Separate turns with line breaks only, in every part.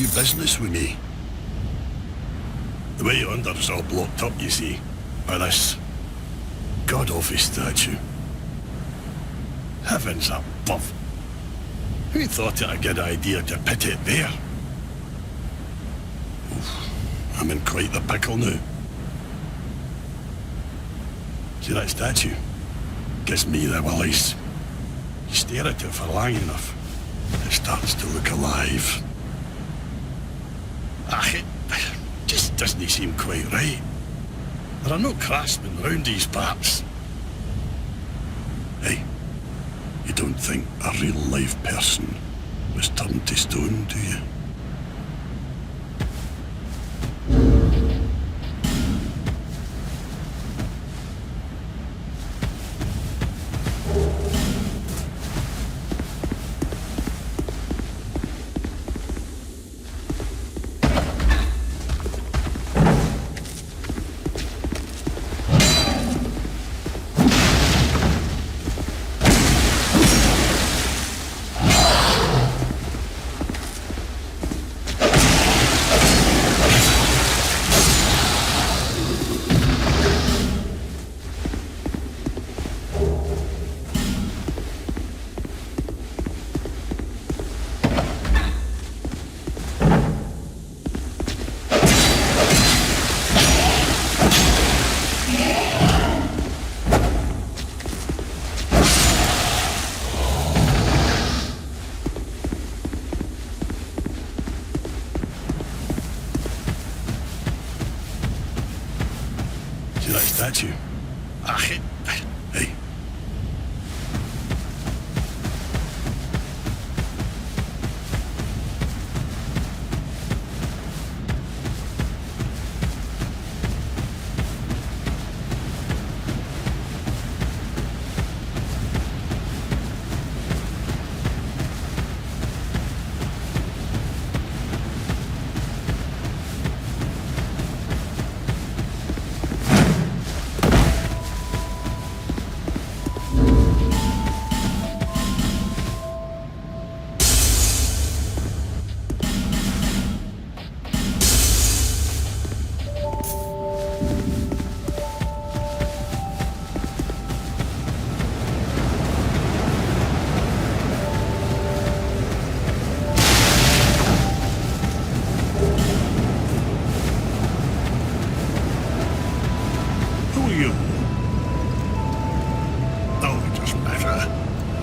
you business with me? The way yonder's all blocked up, you see, by this god-awful statue. Heavens above! Who thought it a good idea to put it there? Oof, I'm in quite the pickle now. See that statue? Gives me the willies. You stare at it for long enough, it starts to look alive. It just doesn't seem quite right. There are no craftsmen round these parts. Hey, you don't think a real live person was turned to stone, do you? See that statue? Hey.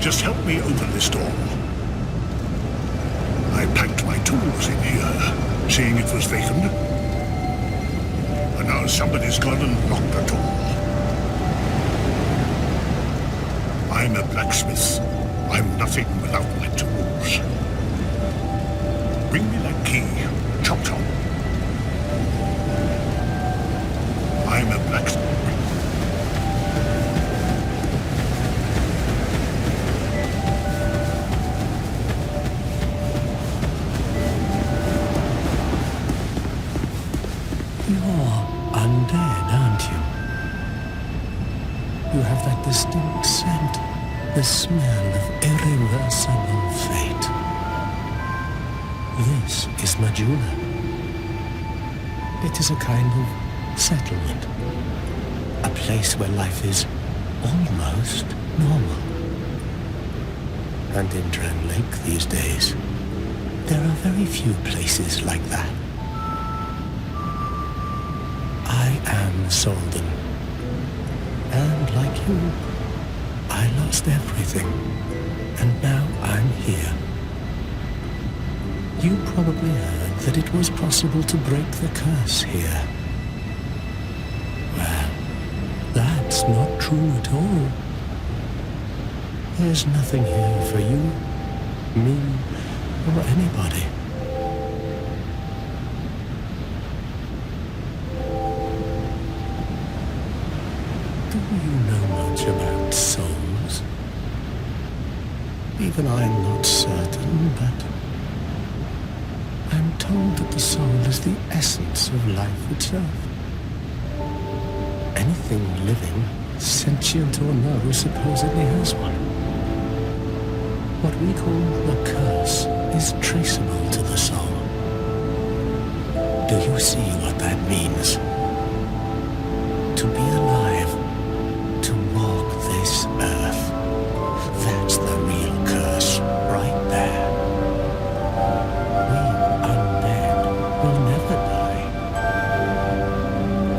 Just help me open this door. I packed my tools in here, seeing it was vacant. And now somebody's gone and locked the door. I'm a blacksmith. I'm nothing without my tools. Bring me that key, Chop Chop. I'm a blacksmith.
Undead, aren't you? You have that distinct scent, the smell of irreversible fate. This is Majula. It is a kind of settlement, a place where life is almost normal. And in Dran Lake these days, there are very few places like that. I am Solden, and like you, I lost everything, and now I'm here. You probably heard that it was possible to break the curse here. Well, that's not true at all. There's nothing here for you, me, or anybody. Do you know much about souls? Even I'm not certain, but I'm told that the soul is the essence of life itself. Anything living, sentient or no, supposedly has one. What we call the curse is traceable to the soul. Do you see what that means? To be alive, to walk this earth, that's the real curse, right there. We undead will never die.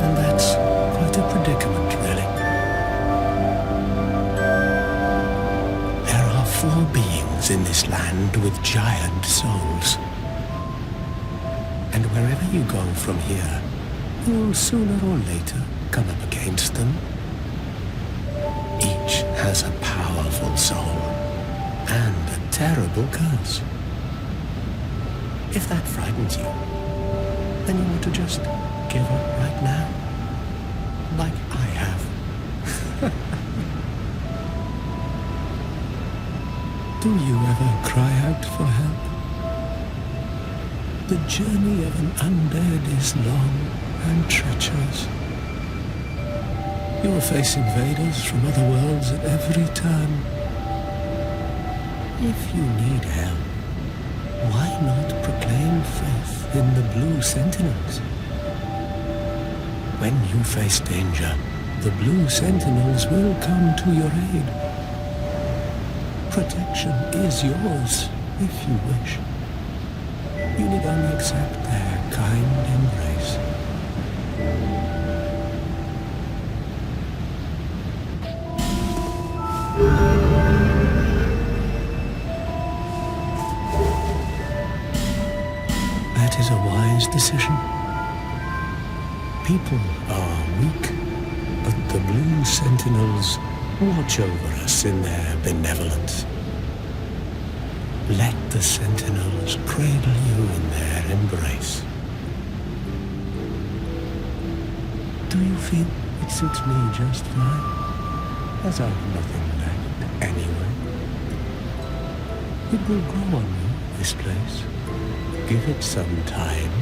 And that's quite a predicament, really. There are 4 beings in this land with giant souls. And wherever you go from here, you'll sooner or later come up against them. Each has a powerful soul and a terrible curse. If that frightens you, then you ought to just give up right now, like I have. Do you ever cry out for help? The journey of an undead is long and treacherous. You will face invaders from other worlds at every turn. If you need help, why not proclaim faith in the Blue Sentinels? When you face danger, the Blue Sentinels will come to your aid. Protection is yours, if you wish. You need only accept their kind embrace. That is a wise decision. People are weak, but the Blue Sentinels watch over us in their benevolence. Let the Sentinels cradle you in their embrace. Do you feel it suits me just fine, as I've nothing left anyway? It will grow on you, this place. Give it some time.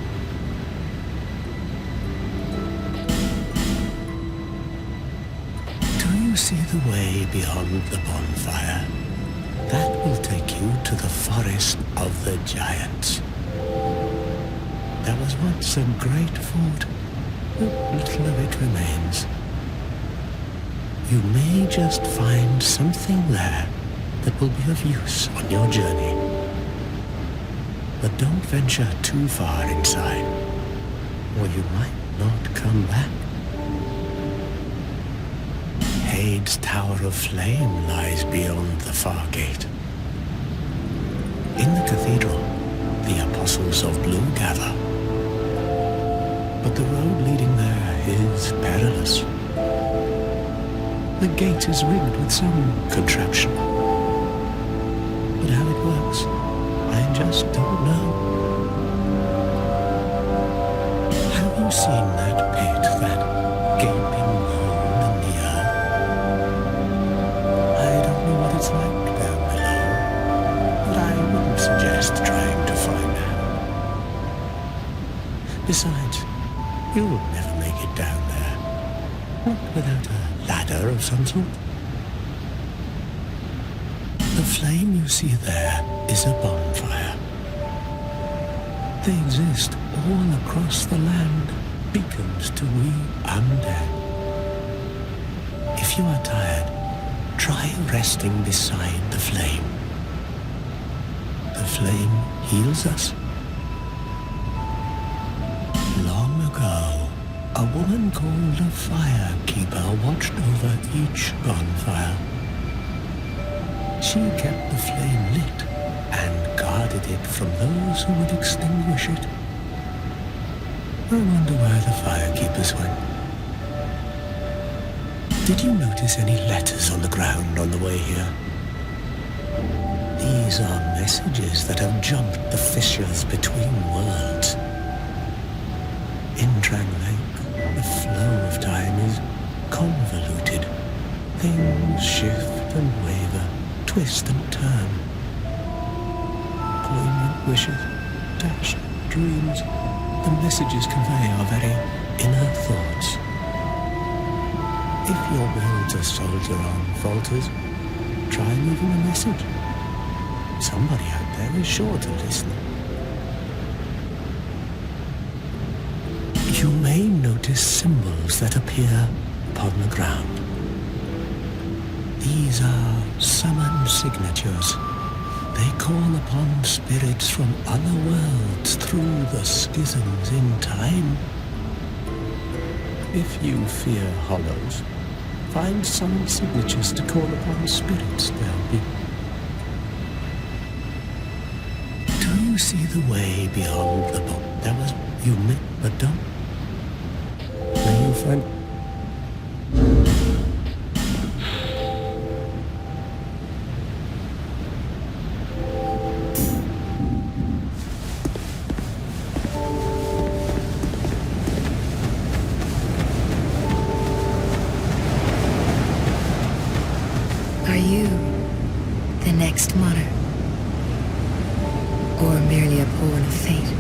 Do you see the way beyond the bonfire? That will take you to the forest of the giants. There was once a great fort, but little of it remains. You may just find something there that will be of use on your journey. But don't venture too far inside, or you might not come back. Hade's Tower of Flame lies beyond the far gate. In the cathedral, the Apostles of Blue gather. But the road leading there is perilous. The gate is rigged with some contraption. But how it works, I just don't know. Have you seen that pit, that gaping hole in the earth? I don't know what it's like down below, but I wouldn't suggest trying to find out. Besides, you'll never make it down there, not without a ladder of some sort. The flame you see there is a bonfire. They exist all across the land, beacons to we undead. If you are tired, try resting beside the flame. The flame heals us. Long ago, a woman called a firekeeper watched over each bonfire. She kept the flame lit and guarded it from those who would extinguish it. I wonder where the firekeepers went. Did you notice any letters on the ground on the way here? These are messages that have jumped the fissures between worlds. In Drang Lake, the flow of time is convoluted. Things shift and waver, twist and turn. Poignant wishes, dashed dreams, the messages convey our very inner thoughts. If your will to soldier on falters, try leaving a message. Somebody out there is sure to listen. You may notice symbols that appear upon the ground. These are summon signatures. They call upon spirits from other worlds through the schisms in time. If you fear hollows, find summon signatures to call upon spirits there'll be. Do you see the way beyond the book? There was you met, but don't. May you find.
Are you the next monarch? Or merely a pawn of fate?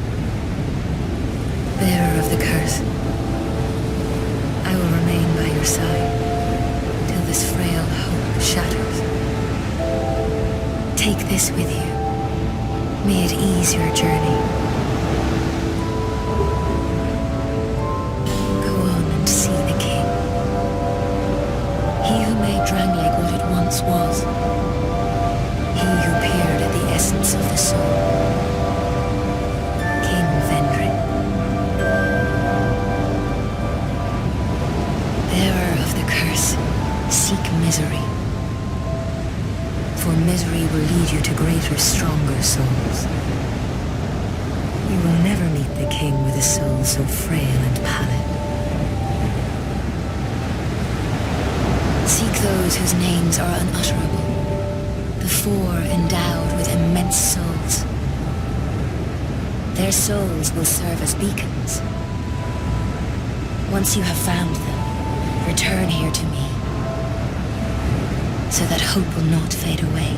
Bearer of the curse, I will remain by your side till this frail hope shatters. Take this with you. May it ease your journey. Go on and see the king. He who made Drangleic what it once was. He who peered at the essence of the soul. King Vendrick. Bearer of the curse, seek misery. For misery will lead you to greater, stronger souls. You will never meet the king with a soul so frail and pallid. Seek those whose names are unutterable, the four endowed with immense souls. Their souls will serve as beacons. Once you have found them, return here to me, so that hope will not fade away.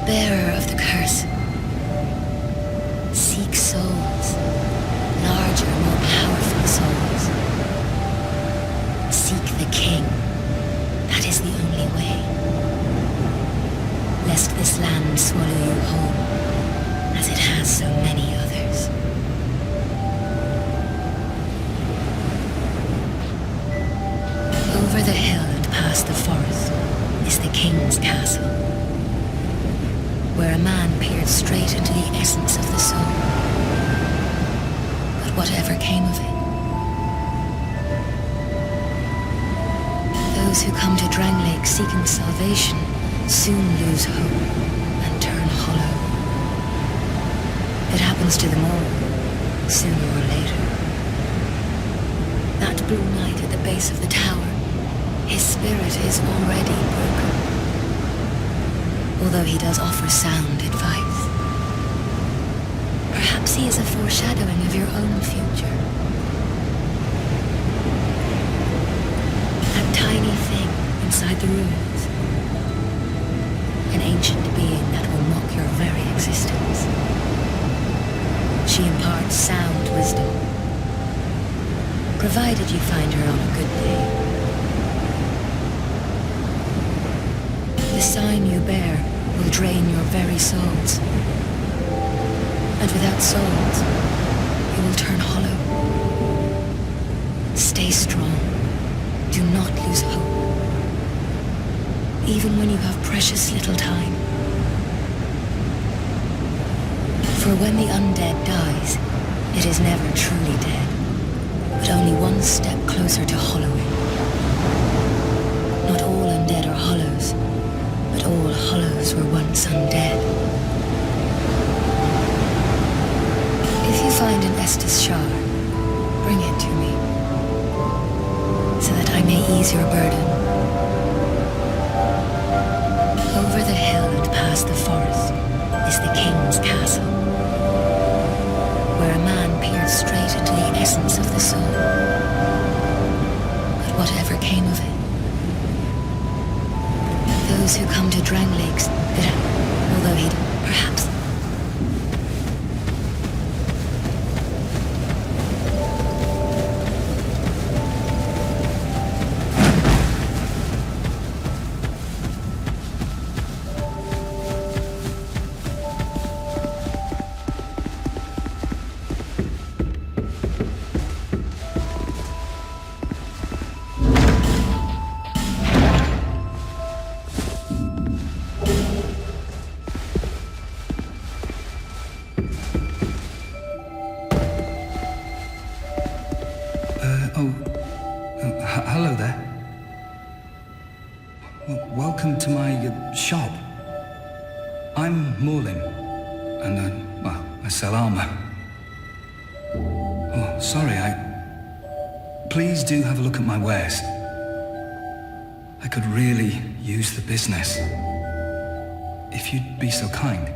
Bearer of the curse, seek souls, larger, more powerful souls. Seek the king. That is the only way. Lest this land swallow you whole, as it has so many others. Over the hill and past the forest is the king's castle, where a man peered straight into the essence of the soul. But whatever came of it, those who come to Drangleic seeking salvation soon lose hope and turn hollow. It happens to them all, sooner or later. That blue knight at the base of the tower, his spirit is already broken. Although he does offer sound advice. Perhaps he is a foreshadowing of your own future. That tiny thing inside the ruins. An ancient being that will mock your very existence. She imparts sound wisdom, provided you find her on a good day. The sign you bear will drain your very souls. And without souls, you will turn hollow. Stay strong. Do not lose hope. Even when you have precious little time. For when the undead dies, it is never truly dead, but only one step closer to hollowing. Not all undead are hollows, but all hollows were once undead. If you find an Estus shard, bring it to me, so that I may ease your burden. Over the hill and past the forest is the king's castle, where a man peered straight into the essence of the soul. But whatever came of it, those who come to Drangleic, although he'd perhaps...
hello there. Welcome to my shop. I'm Morlin, and I sell armor. Oh, sorry, Please do have a look at my wares. I could really use the business. If you'd be so kind.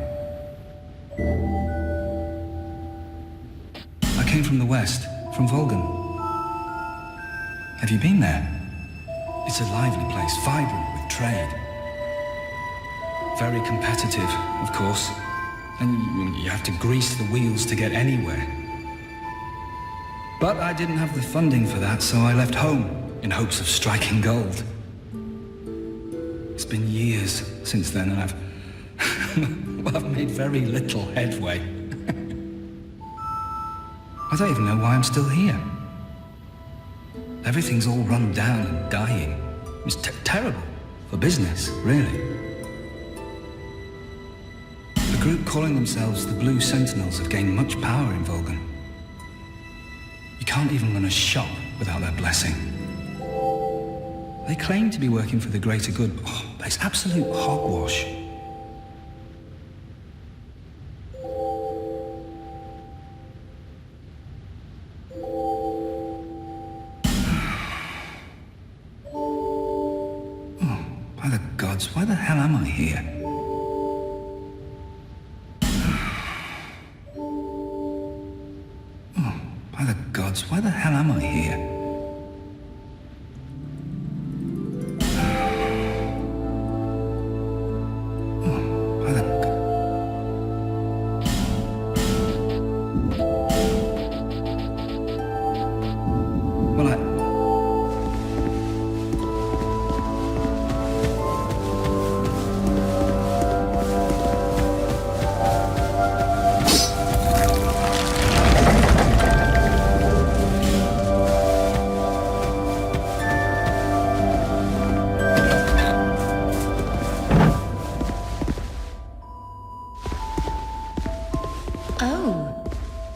I came from the west, from Volgan. Have you been there? It's a lively place, vibrant with trade. Very competitive, of course. And you have to grease the wheels to get anywhere. But I didn't have the funding for that, so I left home in hopes of striking gold. It's been years since then, and I've made very little headway. I don't even know why I'm still here. Everything's all run down and dying. It's terrible for business, really. The group calling themselves the Blue Sentinels have gained much power in Volgan. You can't even run a shop without their blessing. They claim to be working for the greater good, but it's absolute hogwash. By the gods, why the hell am I here? By the gods, why the hell am I here?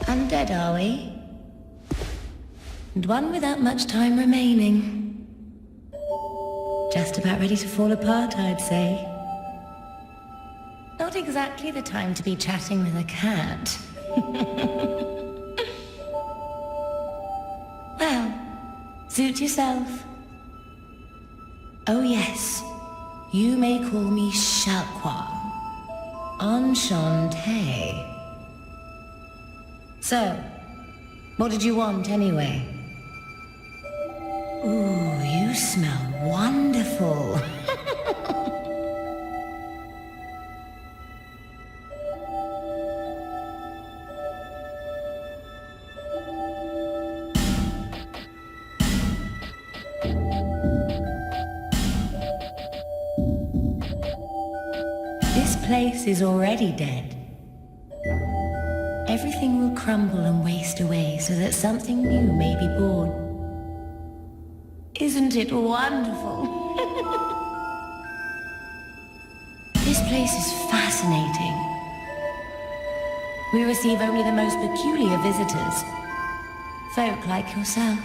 Undead, are we? And one without much time remaining. Just about ready to fall apart, I'd say. Not exactly the time to be chatting with a cat. Well, suit yourself. Oh yes, you may call me Shalqua. Enchanté. So, what did you want anyway? Ooh, you smell wonderful. This place is already dead. Everything will crumble and waste away so that something new may be born. Isn't it wonderful? This place is fascinating. We receive only the most peculiar visitors. Folk like yourself.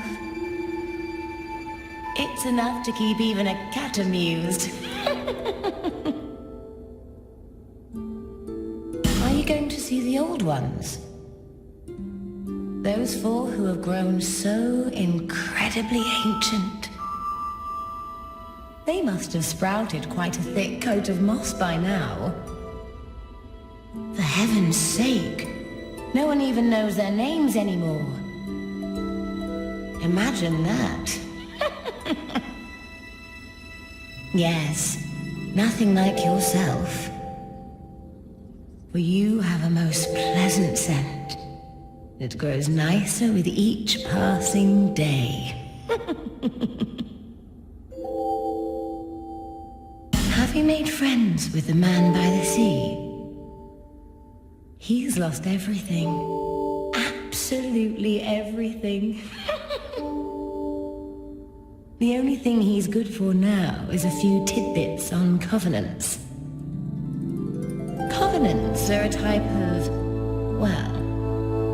It's enough to keep even a cat amused. Are you going to see the old ones? Those four who have grown so incredibly ancient. They must have sprouted quite a thick coat of moss by now. For heaven's sake, no one even knows their names anymore. Imagine that. Yes, nothing like yourself. For you have a most pleasant scent. It grows nicer with each passing day. Have you made friends with the man by the sea? He's lost everything. Absolutely everything. The only thing he's good for now is a few tidbits on covenants. Covenants are a type of, well,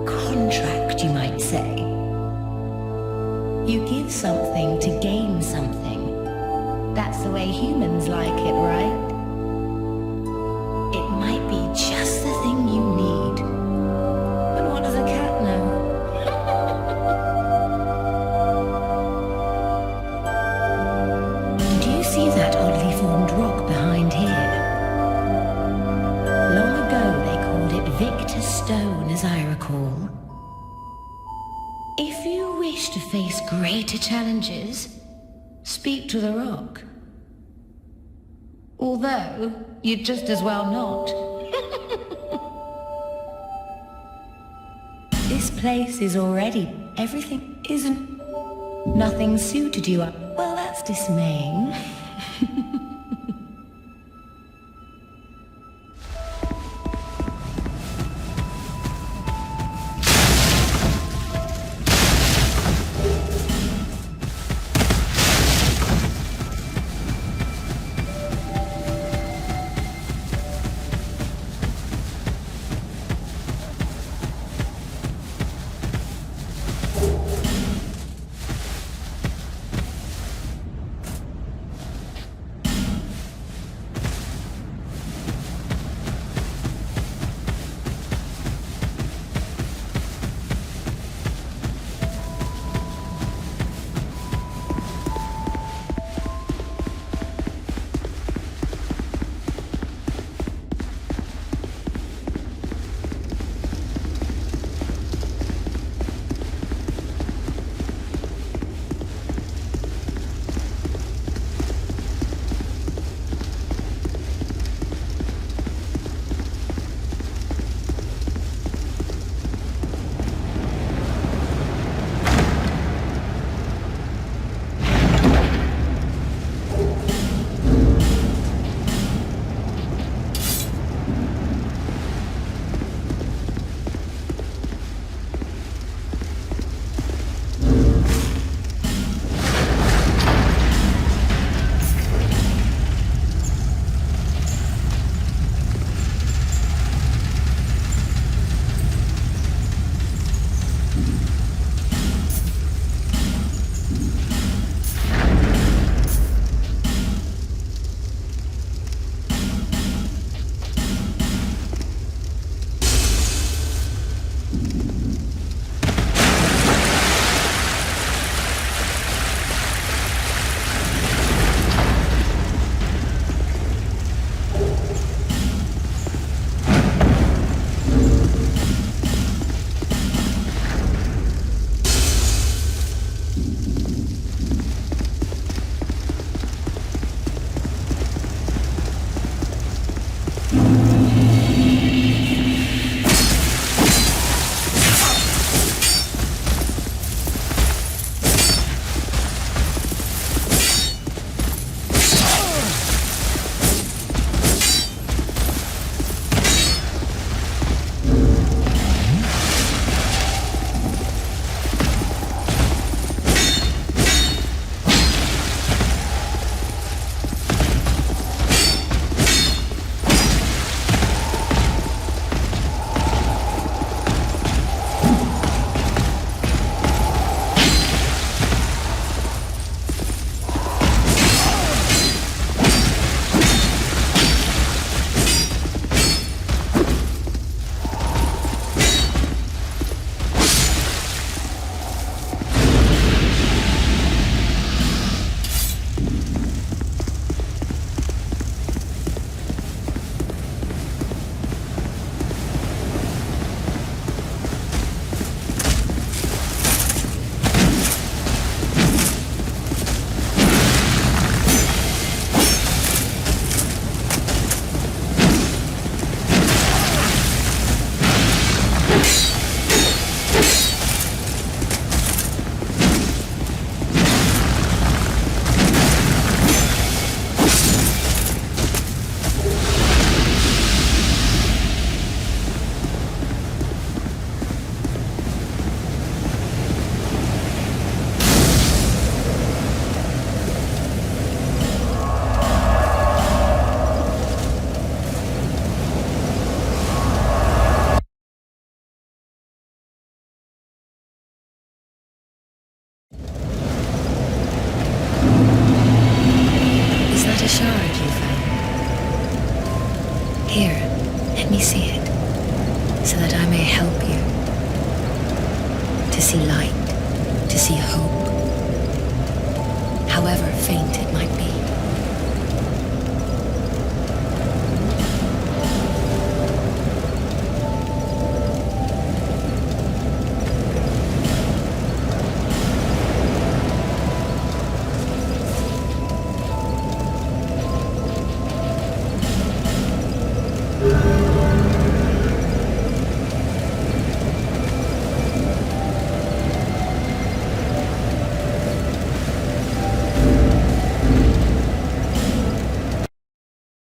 contract, you might say. You give something to gain
Victor Stone, as I recall. If you wish to face greater challenges, speak to the rock. Although, you'd just as well not. This place is already... Everything isn't... Nothing suited you up. Well, that's dismaying.
Here, let me see it, so that I may help you. To see light, to see hope, however faint it might be.